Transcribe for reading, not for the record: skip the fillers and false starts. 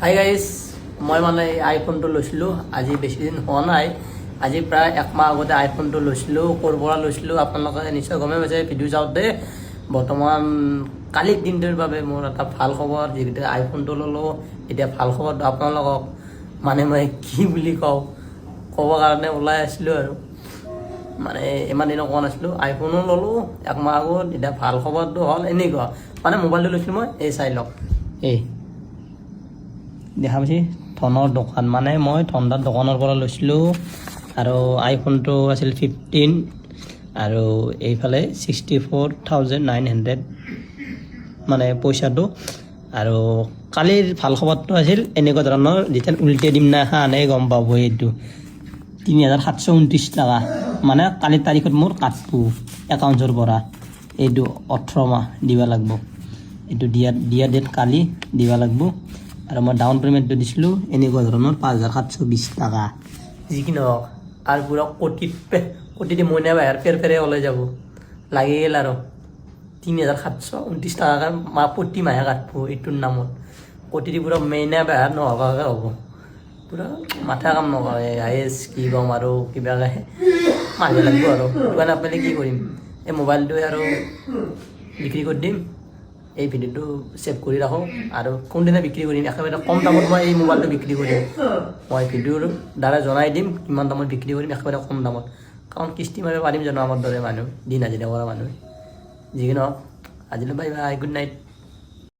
Hi guys, মই মানে এই আইফোনটো লৈছিলোঁ আজি বেছি দিন হোৱা নাই। আজি প্ৰায় একমাহ আগতে আইফোনটো লৈছিলোঁ। ক'ৰ পৰা লৈছিলোঁ আপোনালোকে নিশ্চয় গমেই পাইছে ভিডিঅ' চাওঁতে। বৰ্তমান কালিৰ দিনটোৰ বাবে মোৰ এটা ভাল খবৰ, যিহেতু আইফোনটো ল'লোঁ। এতিয়া ভাল খবৰটো আপোনালোকক মানে মই কি বুলি ক'ব কাৰণে ওলাই আছিলোঁ আৰু মানে ইমান দিনৰ কোৱা নাছিলোঁ। আইফোনো ল'লোঁ একমাহ আগত। এতিয়া ভাল খবৰটো হ'ল এনেকুৱা, মানে মোবাইলটো লৈছিলোঁ মই এই চাই লওক, এই দেখা পাইছে ধনৰ দোকান, মানে মই ধনদাৰ দোকানৰ পৰা লৈছিলোঁ। আৰু আইফোনটো আছিল 15 আৰু এইফালে 64,900 মানে পইচাটো। আৰু কালিৰ ভাল খবৰটো আছিল এনেকুৱা ধৰণৰ, যেতিয়া উল্টে দিম না খানে গম পাব। এইটো 3,729 টকা, মানে কালিৰ তাৰিখত মোৰ কাটব একাউণ্টৰ পৰা। এইটো 18 মাহ দিব লাগিব। এইটো দিয়া ডেট কালি দিব লাগিব। আৰু মই ডাউন পে'মেণ্টটো দিছিলোঁ এনেকুৱা ধৰণৰ 5,720 টকা। যি কি নহওক আৰু পূৰা কোটিতে মইনা বাহিৰ ফেৰ ওলাই যাব লাগি গ'ল। আৰু 3,729 টকাকৈ প্ৰতি মাহে কাটব এইটোৰ নামত। কোটিতে পূৰা মইনা বাহিৰ নোহোৱাকৈ হ'ব, পূৰা মাথা কাম নকৰে। আইএছ কি ক'ম আৰু কিবাকৈ মাৰিব লাগিব। আৰু কিবা নাপালে কি কৰিম, এই মোবাইলটোৱে আৰু বিক্ৰী কৰি দিম। এই ভিডিঅ'টো ছেভ কৰি ৰাখোঁ আৰু কোনদিনা বিক্ৰী কৰিম, একেবাৰে কম দামত মই এই মোবাইলটো বিক্ৰী কৰিম। মই ভিডিঅ'ৰ দ্বাৰা জনাই দিম কিমান দামত বিক্ৰী কৰিম, একেবাৰে কম দামত। কাৰণ কিস্তি মাৰিব পাৰিম জানো আমাৰ দৰে মানুহ, দিন হাজিৰা কৰা মানুহ। যি কি নহওক আজিলৈ বাই বাই, গুড নাইট।